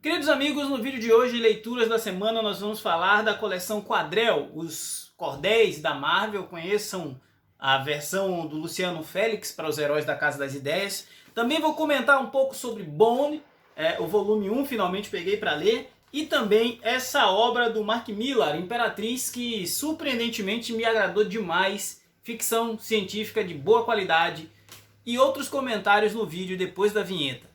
Queridos amigos, no vídeo de hoje, leituras da semana, nós vamos falar da coleção Quadrel, os cordéis da Marvel. Conheçam a versão do Luciano Félix para os heróis da Casa das Ideias. Também vou comentar um pouco sobre Bone, o volume 1, finalmente peguei para ler. E também essa obra do Mark Millar, Imperatriz, que surpreendentemente me agradou demais. Ficção científica de boa qualidade. E outros comentários no vídeo depois da vinheta.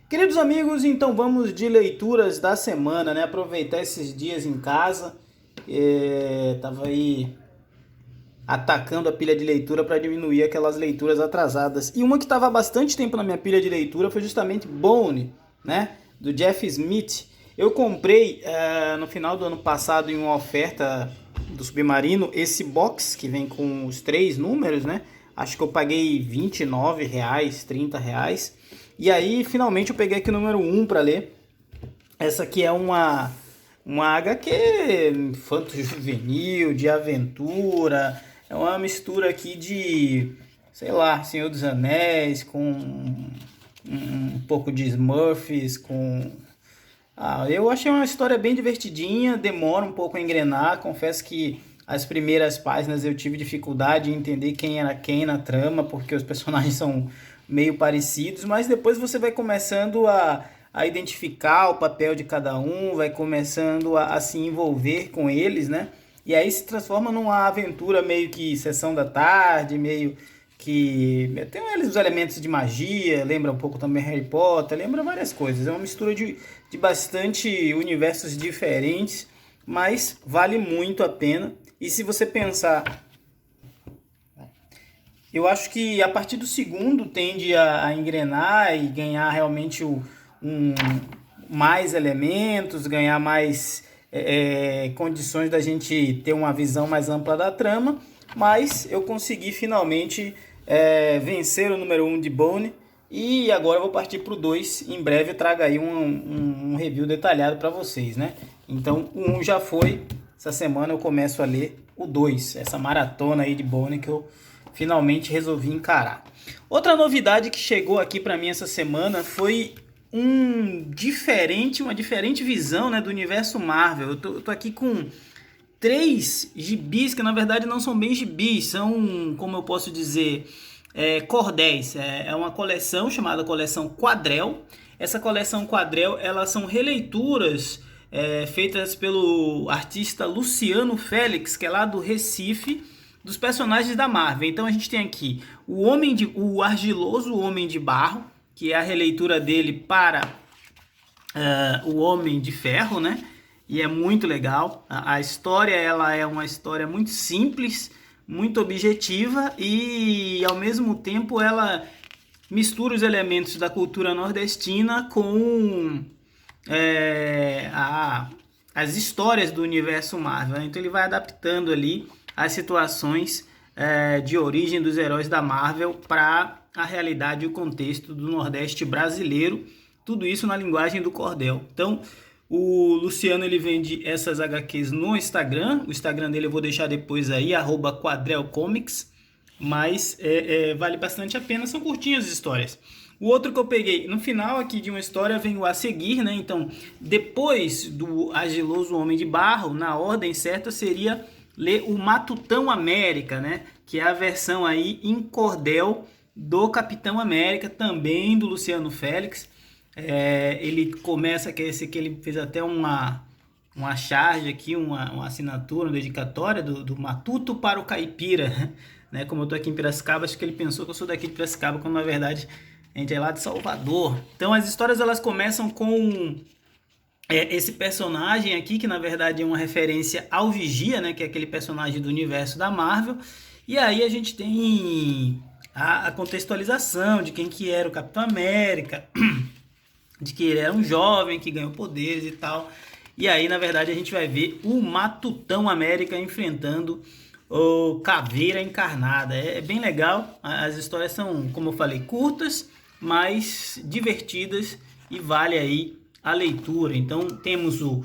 Queridos amigos, então vamos de leituras da semana, né? Aproveitar esses dias em casa. Tava aí atacando a pilha de leitura para diminuir aquelas leituras atrasadas. E uma que estava há bastante tempo na minha pilha de leitura foi justamente Bone, né? Do Jeff Smith. Eu comprei no final do ano passado em uma oferta do Submarino esse box que vem com os 3 números, né? Acho que eu paguei R$29, R$30. E aí finalmente eu peguei aqui o número 1 para ler. Essa aqui é uma HQ infanto-juvenil, de aventura. É uma mistura aqui de, sei lá, Senhor dos Anéis com um pouco de Smurfs, com... eu achei uma história bem divertidinha, demora um pouco a engrenar. Confesso que as primeiras páginas eu tive dificuldade em entender quem era quem na trama, porque os personagens são meio parecidos, mas depois você vai começando a identificar o papel de cada um, vai começando a se envolver com eles, né? E aí se transforma numa aventura meio que Sessão da Tarde, meio que... tem os elementos de magia, lembra um pouco também Harry Potter, lembra várias coisas. É uma mistura de bastante universos diferentes, mas vale muito a pena. E se você pensar... eu acho que a partir do segundo tende a engrenar e ganhar realmente mais elementos, ganhar mais condições da gente ter uma visão mais ampla da trama, mas eu consegui finalmente vencer o número 1 de Bone e agora eu vou partir para o 2. Em breve eu trago aí um review detalhado para vocês, né? Então o 1 já foi, essa semana eu começo a ler o 2, essa maratona aí de Bone que eu finalmente resolvi encarar. Outra novidade que chegou aqui para mim essa semana foi uma diferente visão, né, do universo Marvel. Eu tô aqui com 3 gibis que na verdade não são bem gibis, são, como eu posso dizer, cordéis. É uma coleção chamada Coleção Quadrel. Essa coleção Quadrel, elas são releituras feitas pelo artista Luciano Félix, que é lá do Recife, dos personagens da Marvel. Então a gente tem aqui o argiloso Homem de Barro, que é a releitura dele para o Homem de Ferro, né? E é muito legal. A história, ela é uma história muito simples, muito objetiva e ao mesmo tempo ela mistura os elementos da cultura nordestina com as histórias do universo Marvel, né? Então ele vai adaptando ali as situações de origem dos heróis da Marvel para a realidade e o contexto do Nordeste brasileiro, tudo isso na linguagem do cordel. Então o Luciano ele vende essas HQs no Instagram, o Instagram dele eu vou deixar depois aí, @quadrelcomics, mas vale bastante a pena, são curtinhas as histórias. O outro que eu peguei, no final aqui de uma história vem o A Seguir, né? Então depois do Argiloso Homem de Barro, na ordem certa seria ler o Matutão América, né? Que é a versão aí em cordel do Capitão América, também do Luciano Félix. Ele começa, que é esse que ele fez até uma charge aqui, uma assinatura, uma dedicatória do Matuto para o Caipira, né? Como eu tô aqui em Piracicaba, acho que ele pensou que eu sou daqui de Piracicaba, quando na verdade a gente é lá de Salvador. Então as histórias elas começam com esse personagem aqui, que na verdade é uma referência ao Vigia, né, que é aquele personagem do universo da Marvel. E aí a gente tem a contextualização de quem que era o Capitão América, de que ele era um jovem que ganhou poderes e tal. E aí, na verdade, a gente vai ver o Matutão América enfrentando o Caveira Encarnada. É bem legal, as histórias são, como eu falei, curtas, mas divertidas e vale aí a leitura. Então temos o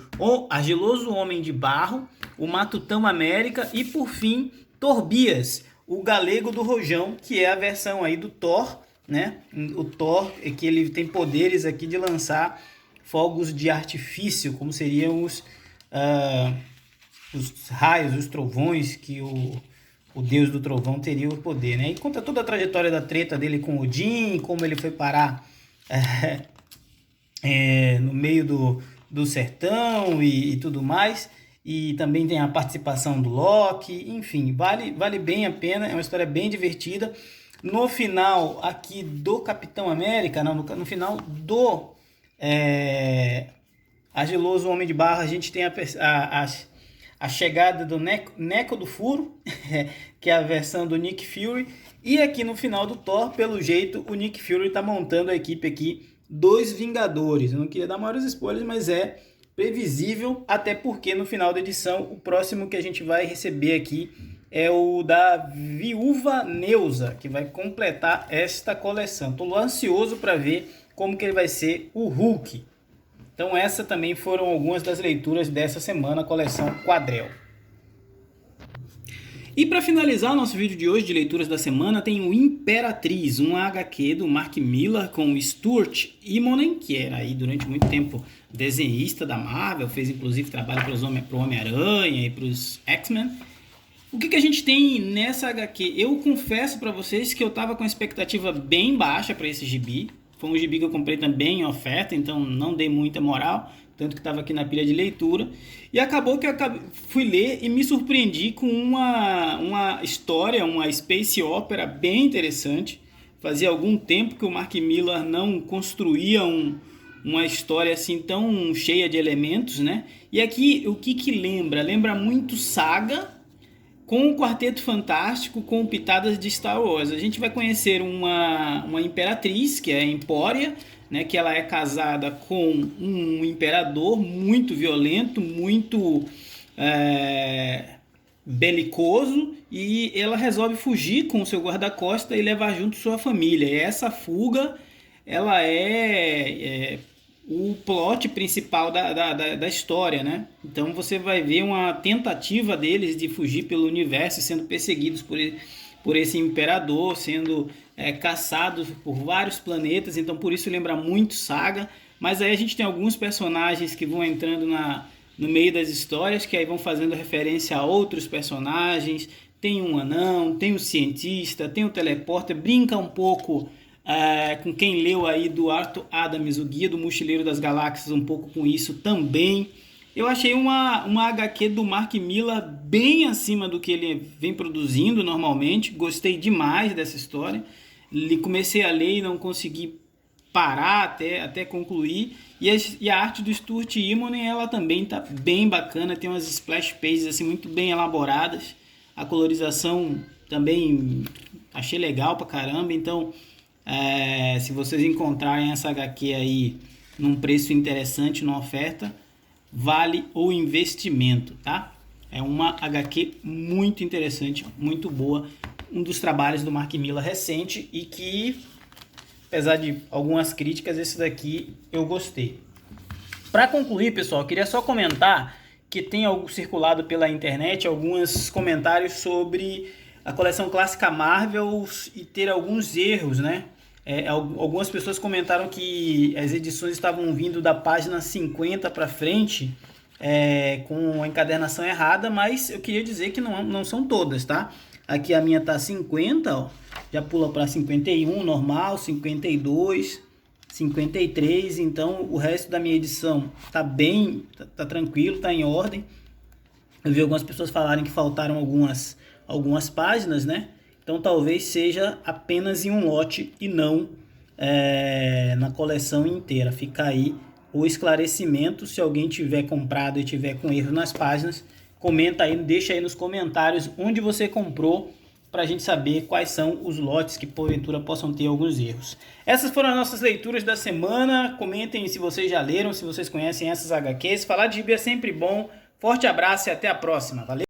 Argiloso Homem de Barro, o Matutão América e por fim Torbias, o Galego do Rojão, que é a versão aí do Thor, né? O Thor é que ele tem poderes aqui de lançar fogos de artifício, como seriam os raios, os trovões, que o deus do trovão teria o poder, né? E conta toda a trajetória da treta dele com Odin, como ele foi parar no meio do sertão e tudo mais. E também tem a participação do Loki, enfim, vale bem a pena, é uma história bem divertida. No final aqui do Capitão América, não, no final do Argiloso Homem de Barro, a gente tem a chegada do Neco do Furo, que é a versão do Nick Fury. E aqui no final do Thor, pelo jeito, o Nick Fury está montando a equipe aqui dos Vingadores. Eu não queria dar maiores spoilers, mas é previsível, até porque no final da edição, o próximo que a gente vai receber aqui é o da Viúva Neusa, que vai completar esta coleção. Estou ansioso para ver como que ele vai ser o Hulk. Então essas também foram algumas das leituras dessa semana, coleção Quadrel. E para finalizar o nosso vídeo de hoje de leituras da semana, tem o Imperatriz, um HQ do Mark Millar com o Stuart Immonen, que era aí durante muito tempo desenhista da Marvel, fez inclusive trabalho para o Homem-Aranha e para os X-Men. O que a gente tem nessa HQ? Eu confesso para vocês que eu estava com a expectativa bem baixa para esse gibi. Foi um gibi que eu comprei também em oferta, então não dei muita moral, tanto que estava aqui na pilha de leitura. E acabou que eu fui ler e me surpreendi com uma história, uma space opera bem interessante. Fazia algum tempo que o Mark Millar não construía uma história assim tão cheia de elementos, né? E aqui o que lembra? Lembra muito Saga, com o Quarteto Fantástico, com pitadas de Star Wars. A gente vai conhecer uma imperatriz, que é a Empória, né, que ela é casada com um imperador muito violento, muito belicoso, e ela resolve fugir com o seu guarda-costas e levar junto sua família. E essa fuga, ela é o plot principal da história, né? Então você vai ver uma tentativa deles de fugir pelo universo, sendo perseguidos por esse imperador, sendo caçados por vários planetas. Então por isso lembra muito Saga. Mas aí a gente tem alguns personagens que vão entrando no meio das histórias, que aí vão fazendo referência a outros personagens. Tem um anão, tem um cientista, tem um teleporter, brinca um pouco com quem leu aí do Arthur Adams, o Guia do Mochileiro das Galáxias, um pouco com isso também. Eu achei uma HQ do Mark Millar bem acima do que ele vem produzindo normalmente. Gostei demais dessa história. Comecei a ler e não consegui parar até concluir. E a arte do Stuart Immonen, ela também tá bem bacana. Tem umas splash pages assim, muito bem elaboradas. A colorização também achei legal pra caramba. Então se vocês encontrarem essa HQ aí num preço interessante, numa oferta, vale o investimento, tá? É uma HQ muito interessante, muito boa, um dos trabalhos do Mark Millar recente e que, apesar de algumas críticas, esse daqui eu gostei. Para concluir, pessoal, eu queria só comentar que tem circulado pela internet alguns comentários sobre a coleção clássica Marvel e ter alguns erros, né? Algumas pessoas comentaram que as edições estavam vindo da página 50 para frente, com a encadernação errada, mas eu queria dizer que não são todas, tá? Aqui a minha tá 50, ó, já pula para 51, normal, 52, 53, então o resto da minha edição tá bem, tá tranquilo, tá em ordem. Eu vi algumas pessoas falarem que faltaram algumas páginas, né? Então talvez seja apenas em um lote e não na coleção inteira. Fica aí o esclarecimento. Se alguém tiver comprado e tiver com erro nas páginas, comenta aí, deixa aí nos comentários onde você comprou, para a gente saber quais são os lotes que porventura possam ter alguns erros. Essas foram as nossas leituras da semana. Comentem se vocês já leram, se vocês conhecem essas HQs. Falar de gibi é sempre bom. Forte abraço e até a próxima. Valeu!